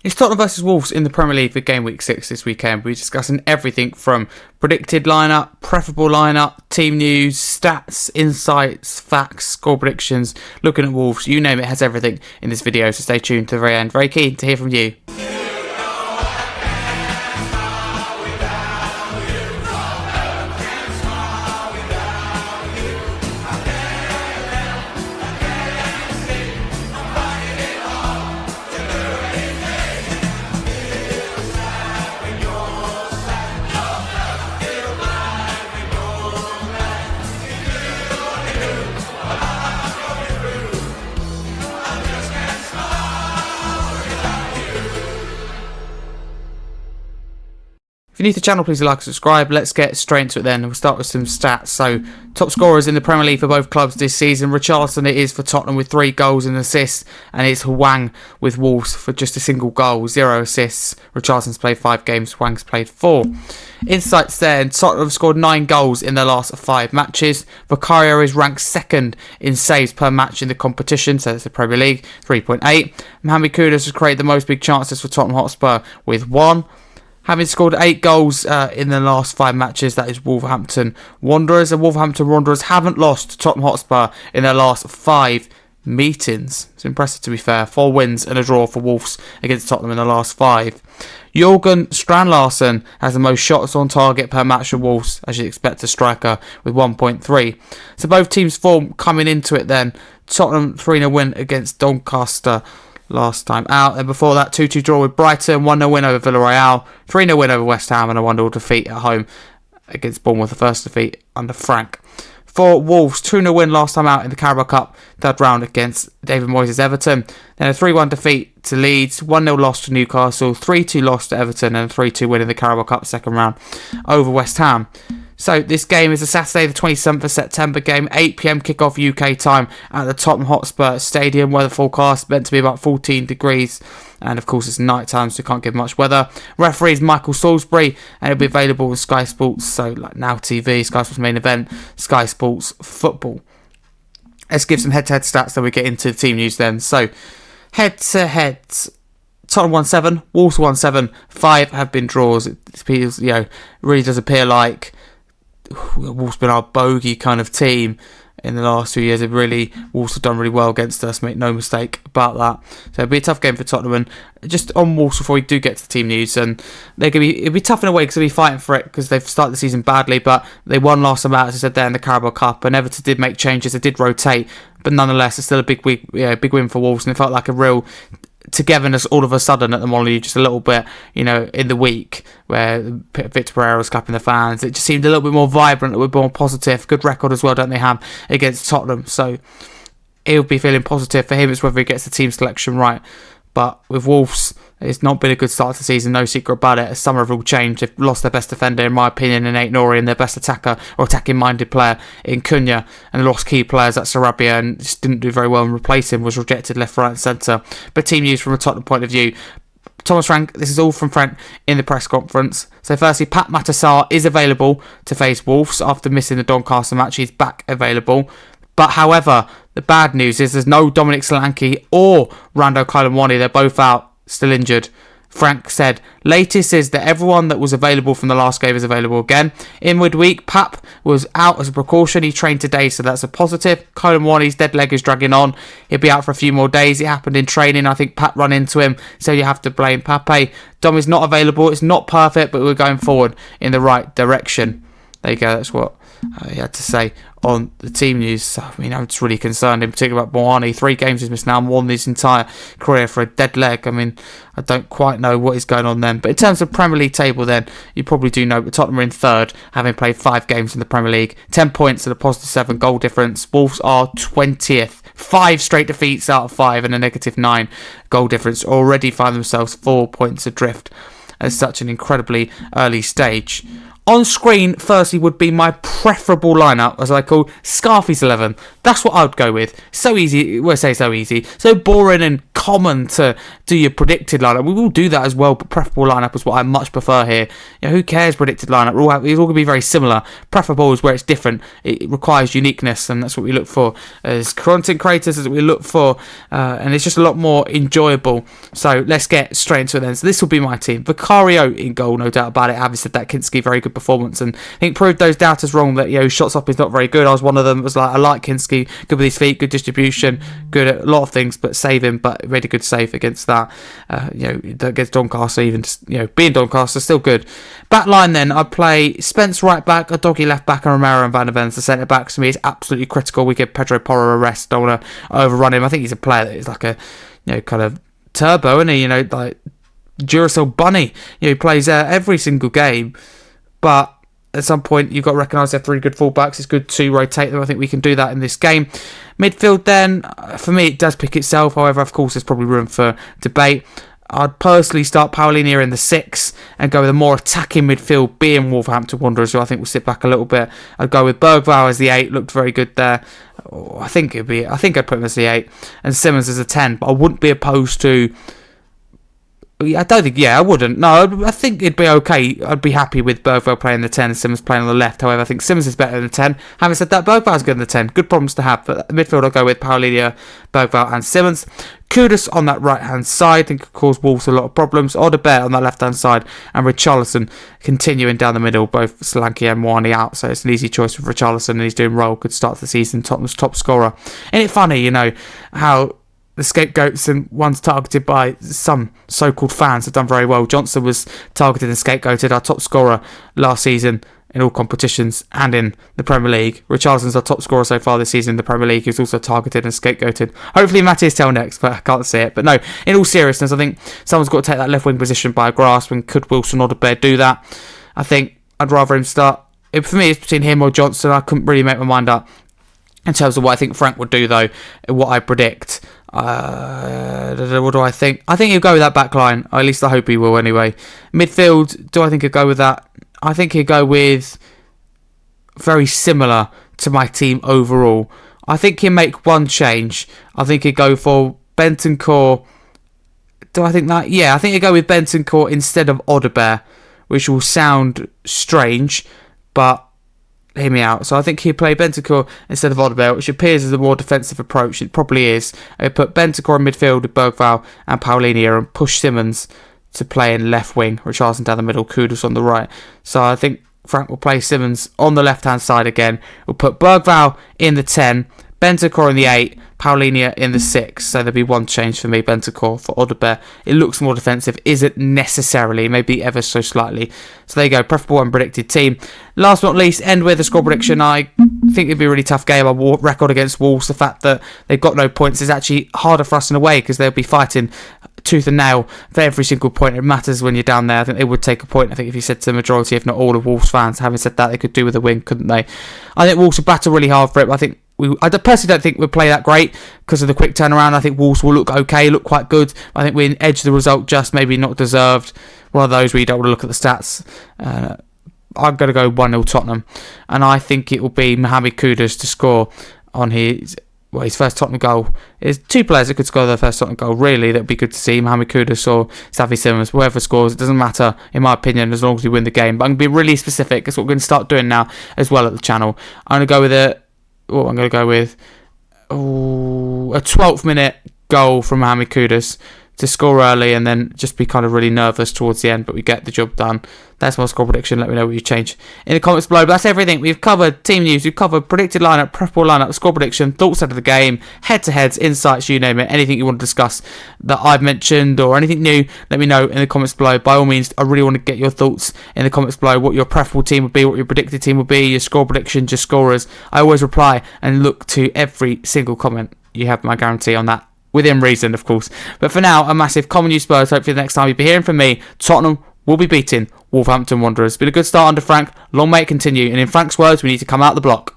It's Tottenham versus Wolves in the Premier League for Game Week 6 this weekend. We're discussing everything from predicted lineup, preferable lineup, team news, stats, insights, facts, score predictions, looking at Wolves, you name it, has everything in this video, so stay tuned to the very end. Very keen to hear from you. If you're new to the channel, please like and subscribe. Let's get straight into it then. We'll start with some stats. So, top scorers in the Premier League for both clubs this season. Richarlison it is for Tottenham with 3 goals and assists, and it's Hwang with Wolves for just a single goal, 0 assists. Richarlison's played 5 games, Hwang's played 4. Insights there, and Tottenham have scored 9 goals in their last 5 matches. Vicario is ranked second in saves per match in the competition, so that's the Premier League, 3.8. Mohamed Kudus has created the most big chances for Tottenham Hotspur with 1. Having scored 8 goals in the last 5 matches, that is Wolverhampton Wanderers. And Wolverhampton Wanderers haven't lost to Tottenham Hotspur in their last 5 meetings. It's impressive, to be fair. 4 wins and a draw for Wolves against Tottenham in the last 5. Jørgen Strand-Larsen has the most shots on target per match for Wolves, as you'd expect a striker, with 1.3. So both teams' form coming into it then. Tottenham 3-0 win against Doncaster last time out, and before that 2-2 draw with Brighton, 1-0 win over Villarreal, 3-0 win over West Ham, and a 1-0 defeat at home against Bournemouth, the first defeat under Frank. For Wolves, 2-0 win last time out in the Carabao Cup third round against David Moyes' Everton, then a 3-1 defeat to Leeds, 1-0 loss to Newcastle, 3-2 loss to Everton, and a 3-2 win in the Carabao Cup second round over West Ham. So this game is a Saturday the 27th of September game, 8pm kickoff UK time at the Tottenham Hotspur Stadium. Weather forecast meant to be about 14 degrees, and of course it's night time, so can't give much weather. Referee is Michael Salisbury, and it'll be available with Sky Sports, so like Now TV, Sky Sports Main Event, Sky Sports Football. Let's give some head-to-head stats, then we get into the team news then. So head-to-head, Tottenham won 7, Wolves won 7, 5 have been draws. It feels, really does appear like Wolves been our bogey kind of team in the last 2 years. Wolves have done really well against us, make no mistake about that. So it'll be a tough game for Tottenham. And just on Wolves before we do get to the team news, and it'll be tough in a way because they'll be fighting for it because they've started the season badly, but they won last time out, as I said there, in the Carabao Cup, and Everton did make changes, they did rotate, but nonetheless it's still a big win for Wolves, and it felt like a real togetherness all of a sudden at the Molyneux, just a little bit, in the week where Victor Pereira was clapping the fans. It just seemed a little bit more vibrant, a little bit more positive. Good record as well, don't they have, against Tottenham? So he'll be feeling positive. For him, it's whether he gets the team selection right. But with Wolves, it's not been a good start to the season, no secret about it. As summer have all changed. They've lost their best defender, in my opinion, in Nate Nori, and their best attacker or attacking-minded player in Cunha, and lost key players at Sarabia, and just didn't do very well, and replace him was rejected left, right and centre. But team news from a Tottenham point of view. Thomas Frank, this is all from Frank in the press conference. So firstly, Pat Matasar is available to face Wolves after missing the Doncaster match. He's back available. But however, the bad news is there's no Dominic Solanke or Rando Kylewani. They're both out, still injured. Frank said, latest is that everyone that was available from the last game is available again. In midweek, Pap was out as a precaution. He trained today, so that's a positive. Kylewani's dead leg is dragging on. He'll be out for a few more days. It happened in training. I think Pat ran into him, so you have to blame Pape. Dom is not available. It's not perfect, but we're going forward in the right direction. There you go, that's what he had to say on the team news. So, I'm just really concerned in particular about Moani. 3 games he's missed now, more than his entire career for a dead leg. I don't quite know what is going on then. But in terms of Premier League table then, you probably do know that Tottenham are in 3rd, having played 5 games in the Premier League. 10 points at a positive 7 goal difference. Wolves are 20th. 5 straight defeats out of 5 and a negative 9 goal difference. Already find themselves 4 points adrift at such an incredibly early stage. On screen, firstly, would be my preferable lineup, as I call Scarfey's 11. That's what I would go with. So easy, we'll say so easy. So boring and common to do your predicted lineup. We will do that as well, but preferable lineup is what I much prefer here. Who cares predicted lineup? It's all going to be very similar. Preferable is where it's different. It requires uniqueness, and that's what we look for as content creators, as we look for, and it's just a lot more enjoyable. So let's get straight into it then. So this will be my team. Vicario in goal, no doubt about it. Having said that, Kinski, very good performance, and I think proved those doubters wrong that shots up is not very good. I was one of them. It was like, I like Kinski, good with his feet, good distribution, good at a lot of things, but saving, but made a good save against that. Against Doncaster, even being Doncaster, still good. Back line then, I'd play Spence right back, a Doggy left back, and Romero and Van der Ven the centre backs. For me, it's absolutely critical. We give Pedro Porro a rest. Don't want to overrun him. I think he's a player that is like a kind of turbo, isn't he? Like Duracell bunny. He plays every single game, but at some point you've got to recognise they're 3 good fullbacks. It's good to rotate them. I think we can do that in this game. Midfield then, for me, it does pick itself. However, of course, there's probably room for debate. I'd personally start Paulinho in the 6 and go with a more attacking midfield, being Wolverhampton Wanderers, who I think will sit back a little bit. I'd go with Bergvall as the 8, looked very good there. I think I'd put him as the 8 and Simmons as a 10, but I wouldn't be opposed to. I wouldn't. No, I think it'd be okay. I'd be happy with Bergvall playing the 10 and Simmons playing on the left. However, I think Simmons is better than the 10. Having said that, Bergvall's good in the 10. Good problems to have. But at the midfield, I'll go with Paulinho, Bergvall and Simmons. Kudus on that right-hand side. I think could cause Wolves a lot of problems. Odegaard on that left-hand side. And Richarlison continuing down the middle. Both Solanke and Mwani out. So it's an easy choice for Richarlison. And he's doing well. Good start to the season. Tottenham's top scorer. Isn't it funny, how the scapegoats and ones targeted by some so-called fans have done very well. Johnson was targeted and scapegoated, our top scorer last season in all competitions and in the Premier League. Richarlison's our top scorer so far this season in the Premier League. He's also targeted and scapegoated. Hopefully Matthias Tell next, but I can't see it. But no, in all seriousness, I think someone's got to take that left wing position by a grasp, and could Wilson or Odegaard do that? I think I'd rather him start. For me, it's between him or Johnson. I couldn't really make my mind up in terms of what I think Frank would do, though, what I predict. What do I think? I think he'll go with that back line. Or at least I hope he will anyway. Midfield, do I think he'll go with that? I think he'll go with very similar to my team overall. I think he'll make one change. I think he'll go for Bentancur. Do I think that? Yeah, I think he'll go with Bentancur instead of Odegaard, which will sound strange, but hear me out. So I think he'll play Bentancur instead of Odegaard, which appears as a more defensive approach. It probably is. He'll put Bentancur in midfield with Bergvall and Paulinho and push Simmons to play in left wing, Richarlison down the middle, Kudus on the right. So I think Frank will play Simmons on the left-hand side again. We'll put Bergvall in the 10, Bentancur in the 8, Paulinho in the 6. So there'll be one change for me, Bentancur for Odegaard. It looks more defensive, isn't necessarily, maybe ever so slightly. So there you go, preferable and predicted team. Last but not least, end with a score prediction. I think it'd be a really tough game. Our record against Wolves, the fact that they've got no points is actually harder for us in a way, because they'll be fighting tooth and nail for every single point. It matters when you're down there. I think they would take a point. I think if you said to the majority, if not all of Wolves fans, having said that, they could do with a win, couldn't they? I think Wolves will battle really hard for it. I think I personally don't think we'll play that great because of the quick turnaround. I think Wolves will look okay, look quite good. I think we edge the result, just maybe not deserved. One of those where you don't want to look at the stats. I'm going to go 1-0 Tottenham, and I think it will be Mohamed Kudus to score on his first Tottenham goal. There's 2 players that could score their first Tottenham goal, really. That would be good to see, Mohamed Kudus or Scarfey Spurs. Whoever scores, it doesn't matter, in my opinion, as long as we win the game. But I'm going to be really specific. That's what we're going to start doing now as well at the channel. I'm going to go with a 12th minute goal from Mohamed Kudus to score early and then just be kind of really nervous towards the end, but we get the job done. That's my score prediction. Let me know what you change in the comments below. But that's everything. We've covered team news, we've covered predicted lineup, preferable lineup, score prediction, thoughts out of the game, head-to-heads, insights, you name it. Anything you want to discuss that I've mentioned or anything new, let me know in the comments below. By all means, I really want to get your thoughts in the comments below, what your preferable team would be, what your predicted team would be, your score prediction, your scorers. I always reply and look to every single comment. You have my guarantee on that. Within reason, of course. But for now, a massive common you Spurs. Hopefully the next time you'll be hearing from me, Tottenham will be beating Wolverhampton Wanderers. Been a good start under Frank. Long may it continue. And in Frank's words, we need to come out the block.